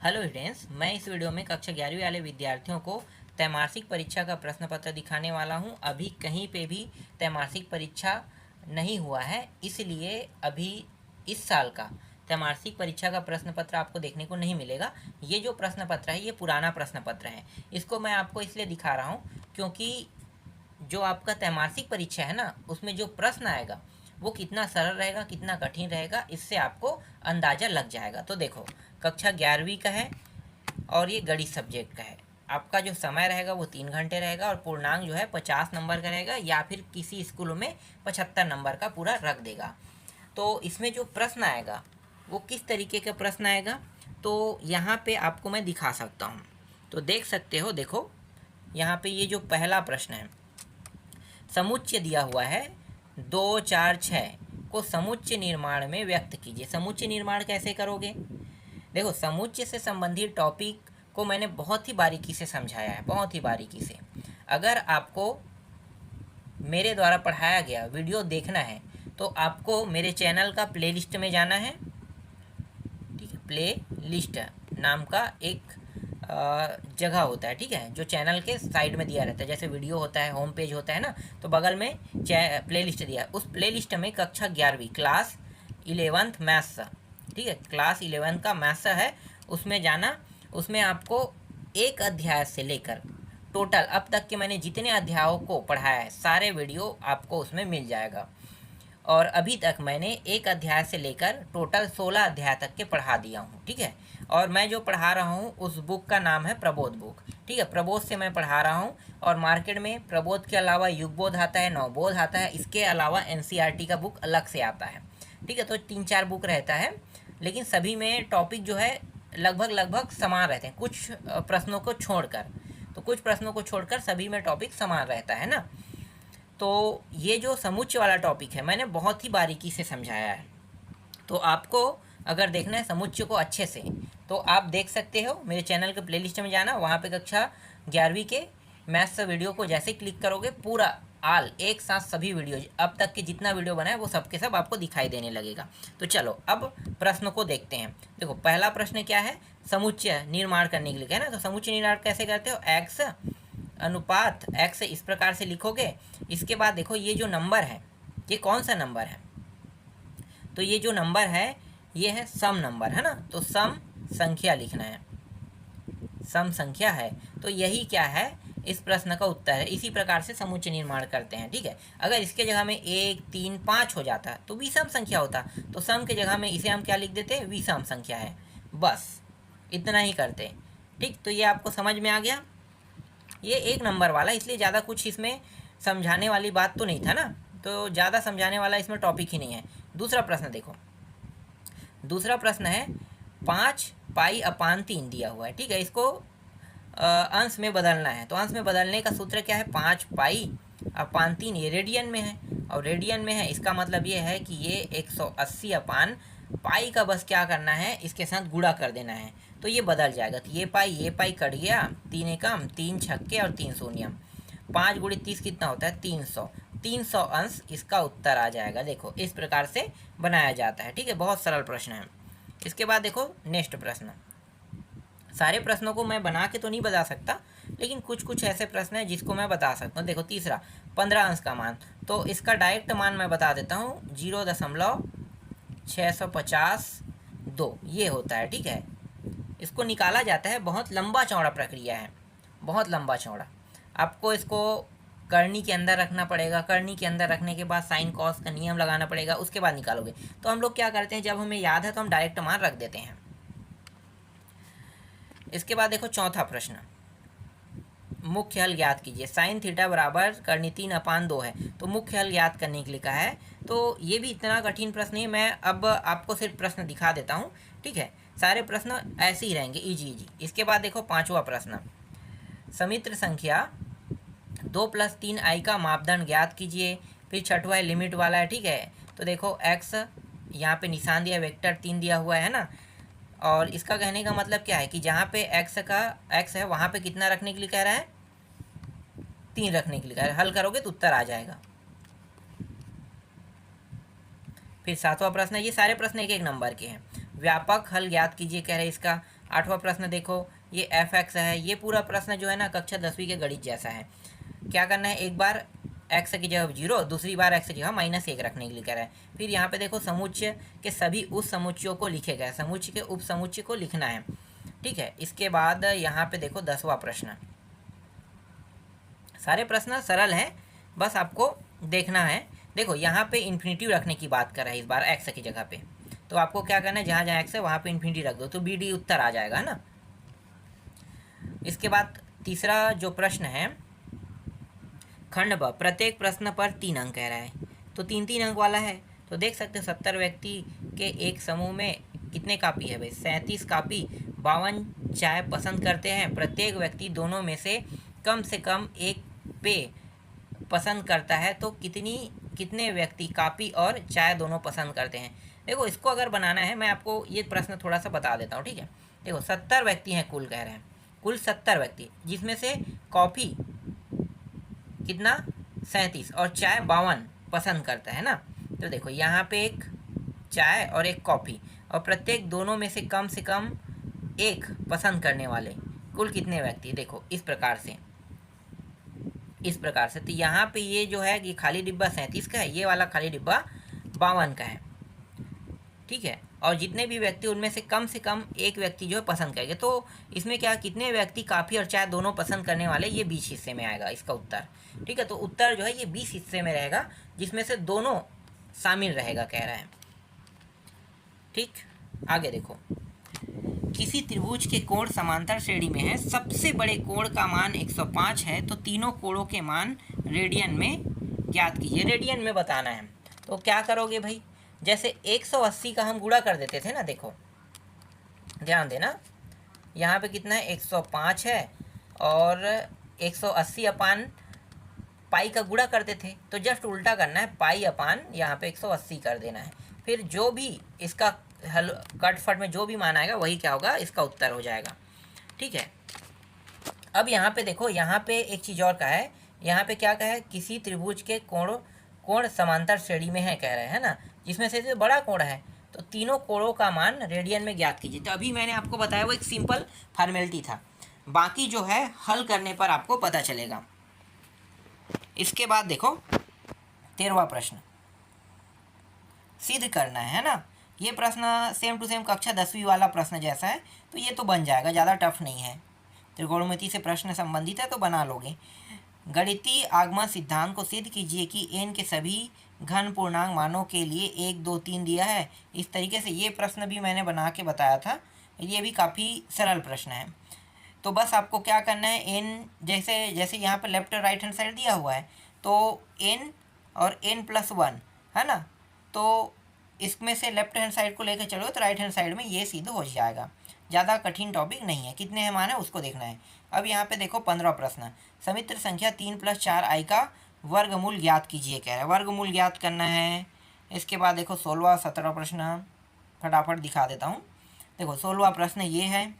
Hello students, मैं इस video में कक्षा 11वीं वाले विद्यार्थियों को त्रैमासिक परीक्षा का प्रश्न पत्र दिखाने वाला हूं। अभी कहीं पे भी त्रैमासिक परीक्षा नहीं हुआ है, इसलिए अभी इस साल का त्रैमासिक परीक्षा का प्रश्न पत्र आपको देखने को नहीं मिलेगा। ये जो प्रश्न पत्र है ये पुराना प्रश्न पत्र है। इसको मैं आपको इसलिए दिखा रहा हूँ क्योंकि जो आपका त्रैमासिक परीक्षा है ना, उसमें जो प्रश्न आएगा वो कितना सरल रहेगा कितना कठिन रहेगा, इससे आपको अंदाज़ा लग जाएगा। तो देखो, कक्षा 11वीं का है और ये गणित सब्जेक्ट का है। आपका जो समय रहेगा वो 3 घंटे रहेगा और पूर्णांक जो है 50 नंबर का रहेगा, या फिर किसी स्कूलों में 75 नंबर का पूरा रख देगा। तो इसमें जो प्रश्न आएगा वो किस तरीके का प्रश्न आएगा, तो यहाँ पे आपको मैं दिखा सकता हूँ। तो देख सकते हो, देखो यहाँ पे ये जो पहला प्रश्न है, समुच्चय दिया हुआ है 2, 4, 6 को समुच्चय निर्माण में व्यक्त कीजिए। समुच्चय निर्माण कैसे करोगे? देखो, समुच्चय से संबंधित टॉपिक को मैंने बहुत ही बारीकी से समझाया है, बहुत ही बारीकी से। अगर आपको मेरे द्वारा पढ़ाया गया वीडियो देखना है तो आपको मेरे चैनल का प्लेलिस्ट में जाना है। ठीक है, प्ले लिस्ट नाम का एक जगह होता है, ठीक है, जो चैनल के साइड में दिया रहता है। जैसे वीडियो होता है, होम पेज होता है ना, तो बगल में प्ले लिस्ट दिया है। उस प्ले लिस्ट में कक्षा 11वीं क्लास 11th मैथ्स, ठीक है, क्लास 11 का मैथ्स है, उसमें जाना। उसमें आपको एक अध्याय से लेकर टोटल अब तक के मैंने जितने अध्यायों को पढ़ाया है सारे वीडियो आपको उसमें मिल जाएगा। और अभी तक मैंने एक अध्याय से लेकर टोटल 16 अध्याय तक के पढ़ा दिया हूँ, ठीक है। और मैं जो पढ़ा रहा हूँ उस बुक का नाम है प्रबोध बुक, ठीक है, प्रबोध से मैं पढ़ा रहा हूँ। और मार्केट में प्रबोध के अलावा युगबोध आता है, नवबोध आता है, इसके अलावा एनसीईआरटी का बुक अलग से आता है, ठीक है। तो 3-4 बुक रहता है, लेकिन सभी में टॉपिक जो है लगभग समान रहते हैं, कुछ प्रश्नों को छोड़कर। तो कुछ प्रश्नों को छोड़कर सभी में टॉपिक समान रहता है ना। तो ये जो समुच्चय वाला टॉपिक है मैंने बहुत ही बारीकी से समझाया है। तो आपको अगर देखना है समुच्चय को अच्छे से, तो आप देख सकते हो, मेरे चैनल के प्लेलिस्ट में जाना, वहाँ पे कक्षा 11वीं के मैथ्स वीडियो को जैसे क्लिक करोगे पूरा एक साथ सभी वीडियो अब तक के जितना वीडियो बना है वो सब के सब आपको दिखाई देने लगेगा। तो चलो अब प्रश्न को देखते हैं। देखो, पहला प्रश्न क्या है, समुच्चय निर्माण करने के लिए है ना। तो समुच्चय निर्माण कैसे करते हो, एक्स अनुपात एक्स इस प्रकार से लिखोगे। इसके बाद देखो, ये जो नंबर है ये कौन सा नंबर है, तो ये जो नंबर है ये है सम नंबर, है ना। तो सम संख्या लिखना है, सम संख्या है, तो यही क्या है, इस प्रश्न का उत्तर है। इसी प्रकार से समुच्चय निर्माण करते हैं, ठीक है। अगर इसके जगह में 1, 3, 5 हो जाता तो विषम संख्या होता, तो सम के जगह में इसे हम क्या लिख देते, विषम संख्या है, बस इतना ही करते, ठीक। तो ये आपको समझ में आ गया। ये 1 नंबर वाला, इसलिए ज़्यादा कुछ इसमें समझाने वाली बात तो नहीं था ना, तो ज़्यादा समझाने वाला इसमें टॉपिक ही नहीं है। दूसरा प्रश्न देखो, दूसरा प्रश्न है 5π/3 दिया हुआ है, ठीक है। इसको अंश में बदलना है, तो अंश में बदलने का सूत्र क्या है, 5π/3, ये रेडियन में है और रेडियन में है, इसका मतलब ये है कि ये 180/पाई का बस क्या करना है, इसके साथ गुणा कर देना है, तो ये बदल जाएगा। तो ये पाई कट गया, 3 एकम 3 छक्के और 3 शून्यम, 5 × 30 कितना होता है, 300। 300 अंश इसका उत्तर आ जाएगा। देखो, इस प्रकार से बनाया जाता है, ठीक है, बहुत सरल प्रश्न है। इसके बाद देखो नेक्स्ट प्रश्न, सारे प्रश्नों को मैं बना के तो नहीं बता सकता, लेकिन कुछ कुछ ऐसे प्रश्न हैं जिसको मैं बता सकता हूँ। देखो तीसरा, 15 अंश का मान, तो इसका डायरेक्ट मान मैं बता देता हूँ, 0.652 ये होता है, ठीक है। इसको निकाला जाता है, बहुत लंबा चौड़ा प्रक्रिया है, बहुत लंबा चौड़ा। आपको इसको करनी के अंदर रखना पड़ेगा, करनी के अंदर रखने के बाद साइन कॉस का नियम लगाना पड़ेगा, उसके बाद निकालोगे। तो हम लोग क्या करते हैं, जब हमें याद है तो हम डायरेक्ट मान रख देते हैं। इसके बाद देखो चौथा प्रश्न, मुख्य हल ज्ञात कीजिए। साइन थीटा बराबर करनी 3/2 है, तो मुख्य हल ज्ञात करने के लिए कहा है। तो ये भी इतना कठिन प्रश्न नहीं, मैं अब आपको सिर्फ प्रश्न दिखा देता हूँ, ठीक है। सारे प्रश्न ऐसे ही रहेंगे, इजी। इसके बाद देखो पांचवा प्रश्न, समित्र संख्या 2 + 3i का मापदंड ज्ञात कीजिए। फिर छठवा है लिमिट वाला है, ठीक है। तो देखो x यहाँ पे निशान दिया, वेक्टर 3 दिया हुआ है ना, और इसका कहने का मतलब क्या है कि जहाँ पे x है वहाँ पे कितना रखने के लिए कह रहा है, 3 रखने के लिए कह रहा है। हल करोगे तो उत्तर आ जाएगा। फिर सातवां प्रश्न है, ये सारे प्रश्न 1-1 नंबर के हैं। व्यापक हल ज्ञात कीजिए कह रहे हैं इसका। 8वां प्रश्न देखो, ये एफ एक्स है। ये पूरा प्रश्न जो है ना कक्षा 10वीं के गणित जैसा है। क्या करना है, एक बार एक्स की जगह 0, दूसरी बार एक्स की जगह -1 रखने के लिए कह रहा है। फिर यहाँ पे देखो समुच्चय के सभी उस समुच्चयों को लिखे गए, समुच्चय के उप समुच्चय को लिखना है। ठीक है, इसके बाद यहाँ पे देखो 10वां प्रश्न। सारे प्रश्न सरल हैं, बस आपको देखना है। देखो यहाँ पे इन्फिनिटी रखने की बात कर रहा है इस बार एक्स की जगह पे, तो आपको क्या करना है, जहाँ जहाँ एक्स है वहाँ पे इन्फिनिटी रख दो तो बी डी उत्तर आ जाएगा, है ना। इसके बाद तीसरा जो प्रश्न है, खंड ब, प्रत्येक प्रश्न पर 3 अंक कह रहा है, तो 3-3 अंक वाला है। तो देख सकते हो 70 व्यक्ति के एक समूह में कितने कापी है भाई, 37 कापी। 52 चाय पसंद करते हैं, प्रत्येक व्यक्ति दोनों में से कम एक पे पसंद करता है, तो कितने व्यक्ति कापी और चाय दोनों पसंद करते हैं। देखो इसको अगर बनाना है, मैं आपको ये प्रश्न थोड़ा सा बता देता हूँ। ठीक है, देखो 70 व्यक्ति हैं कुल, कह रहे हैं कुल 70 व्यक्ति, जिसमें से कॉफ़ी कितना 37 और चाय 52 पसंद करता है ना। तो देखो यहाँ पे एक चाय और एक कॉफ़ी, और प्रत्येक दोनों में से कम एक पसंद करने वाले कुल कितने व्यक्ति, देखो इस प्रकार से। तो यहाँ पे ये जो है कि खाली डिब्बा 37 का है, ये वाला खाली डिब्बा 52 का है। ठीक है, और जितने भी व्यक्ति उनमें से कम एक व्यक्ति जो है पसंद करेंगे, तो इसमें क्या, कितने व्यक्ति काफ़ी और चाय दोनों पसंद करने वाले, ये 20 हिस्से में आएगा इसका उत्तर। ठीक है, तो उत्तर जो है ये 20 हिस्से में रहेगा, जिसमें से दोनों शामिल रहेगा, कह रहा है। ठीक, आगे देखो, किसी त्रिभुज के कोण समांतर श्रेणी में है, सबसे बड़े कोण का मान 105 है, तो तीनों कोणों के मान रेडियन में ज्ञात कीजिए। रेडियन में बताना है, तो क्या करोगे भाई, जैसे 180 का हम गुणा कर देते थे ना, देखो ध्यान देना, यहाँ पे कितना है 105 है, और 180 अपान पाई का गुणा करते थे, तो जस्ट उल्टा करना है, पाई अपान यहाँ पे 180 कर देना है। फिर जो भी इसका हल कटफट में जो भी मान आएगा वही क्या होगा, इसका उत्तर हो जाएगा। ठीक है, अब यहाँ पे देखो, यहाँ पे एक चीज़ और का है, यहाँ पे क्या कहा है, किसी त्रिभुज के कोण समांतर श्रेणी में है, कह रहे हैं ना, जिसमें से जो बड़ा कोण है, तो तीनों कोणों का मान रेडियन में ज्ञात कीजिए। तो अभी मैंने आपको बताया वो एक सिंपल फॉर्मेलिटी था, बाकी जो है हल करने पर आपको पता चलेगा। इसके बाद देखो 13वां प्रश्न, सिद्ध करना है ना। ये प्रश्न सेम टू सेम कक्षा 10वीं वाला प्रश्न जैसा है, तो ये तो बन जाएगा, ज़्यादा टफ नहीं है, त्रिकोणमिति से प्रश्न संबंधित है तो बना लोगे। गणितीय आगमन सिद्धांत को सिद्ध कीजिए कि n के सभी घन पूर्णांक मानों के लिए 1, 2, 3 दिया है। इस तरीके से ये प्रश्न भी मैंने बना के बताया था, ये भी काफ़ी सरल प्रश्न है। तो बस आपको क्या करना है, n जैसे यहाँ पर लेफ्ट और राइट हैंड साइड दिया हुआ है, तो n और n+1 है ना, तो इसमें से लेफ्ट हैंड साइड को लेकर चलो तो राइट हैंड साइड में ये सिद्ध हो जाएगा। ज़्यादा कठिन टॉपिक नहीं है, कितने हैं मान है उसको देखना है। अब यहाँ पे देखो 15 प्रश्न, समित्र संख्या 3 + 4i का वर्गमूल ज्ञात कीजिए, कह रहा है वर्गमूल ज्ञात करना है। इसके बाद देखो 16वां 17वां प्रश्न फटाफट दिखा देता हूँ। देखो 16वां प्रश्न ये है,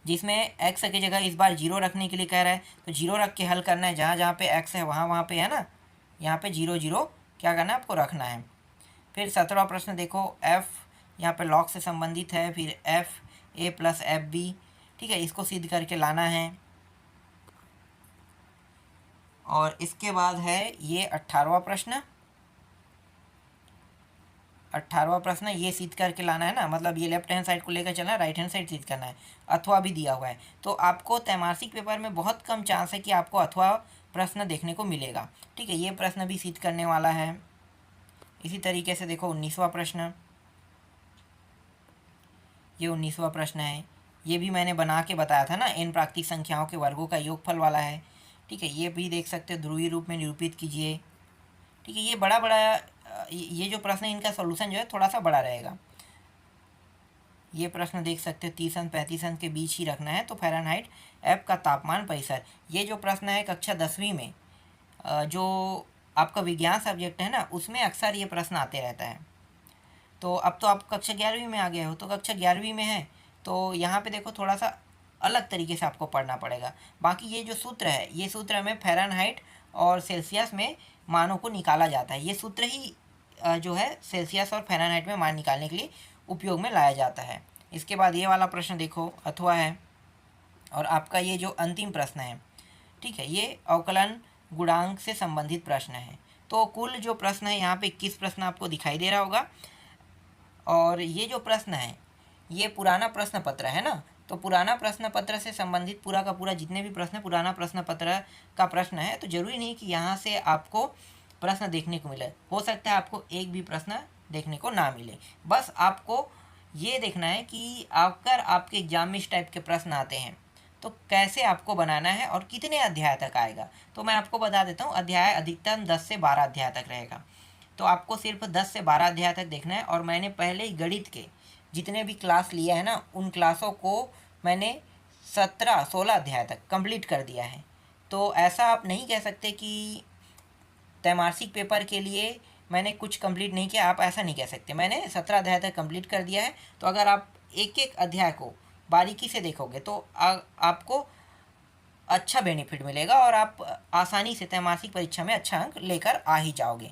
जिसमें x की जगह इस बार 0 रखने के लिए कह रहा है, तो 0 रख के हल करना है, जहाँ जहाँ पे x है वहाँ पे है ना, यहाँ पे 0 0 क्या करना है आपको रखना है। फिर 17वां प्रश्न देखो, f यहाँ पे लॉग से संबंधित है, फिर f a + fb, ठीक है, इसको सिद्ध करके लाना है। और इसके बाद है ये 18वां प्रश्न, 18वां प्रश्न ये सिद्ध करके लाना है ना, मतलब ये लेफ्ट हैंड साइड को लेकर चलना है, राइट हैंड साइड सिद्ध करना है। अथवा भी दिया हुआ है, तो आपको त्रैमासिक पेपर में बहुत कम चांस है कि आपको अथवा प्रश्न देखने को मिलेगा। ठीक है, ये प्रश्न भी सिद्ध करने वाला है। इसी तरीके से देखो 19वां प्रश्न, ये 19वां प्रश्न है, ये भी मैंने बना के बताया था ना, n प्राकृतिक संख्याओं के वर्गों का योगफल वाला है। ठीक है, ये भी देख सकते हो, ध्रुवीय रूप में निरूपित कीजिए। ठीक है, ये बड़ा ये जो प्रश्न है इनका सॉल्यूशन जो है थोड़ा सा बड़ा रहेगा। ये प्रश्न देख सकते हो 30 अंक 35 अंक के बीच ही रखना है। तो फ़ारेनहाइट ऐप का तापमान परिसर, ये जो प्रश्न है कक्षा 10वीं में जो आपका विज्ञान सब्जेक्ट है ना, उसमें अक्सर ये प्रश्न आते रहता है। तो अब तो आप कक्षा 11वीं में आ गए हो, तो कक्षा 11वीं में है तो यहाँ पे देखो थोड़ा सा अलग तरीके से आपको पढ़ना पड़ेगा। बाकी ये जो सूत्र है, ये सूत्र में फ़ारेनहाइट और सेल्सियस में मानों को निकाला जाता है। ये सूत्र ही जो है सेल्सियस और फ़ारेनहाइट में मान निकालने के लिए उपयोग में लाया जाता है। इसके बाद ये वाला प्रश्न देखो, अथवा है, और आपका ये जो अंतिम प्रश्न है, ठीक है, ये अवकलन गुणांक से संबंधित प्रश्न है। तो कुल जो प्रश्न है यहाँ पे 21 प्रश्न आपको दिखाई दे रहा होगा। और ये जो प्रश्न है ये पुराना प्रश्न पत्र है ना, तो पुराना प्रश्न पत्र से संबंधित पूरा का पूरा जितने भी प्रश्न पुराना प्रश्न पत्र का प्रश्न है, तो जरूरी नहीं कि यहाँ से आपको प्रश्न देखने को मिले, हो सकता है आपको एक भी प्रश्न देखने को ना मिले। बस आपको ये देखना है कि अगर आपके एग्जाम में इस टाइप के प्रश्न आते हैं तो कैसे आपको बनाना है और कितने अध्याय तक आएगा। तो मैं आपको बता देता हूँ, अध्याय अधिकतम 10 से 12 अध्याय तक रहेगा। तो आपको सिर्फ 10 से 12 अध्याय तक देखना है। और मैंने पहले ही गणित के जितने भी क्लास लिए हैं ना, उन क्लासों को मैंने 16 अध्याय तक कंप्लीट कर दिया है। तो ऐसा आप नहीं कह सकते कि त्रैमासिक पेपर के लिए मैंने कुछ कंप्लीट नहीं किया, आप ऐसा नहीं कह सकते। मैंने 17 अध्याय तक कंप्लीट कर दिया है। तो अगर आप एक एक अध्याय को बारीकी से देखोगे तो आपको अच्छा बेनिफिट मिलेगा और आप आसानी से त्रैमासिक परीक्षा में अच्छा अंक लेकर आ ही जाओगे।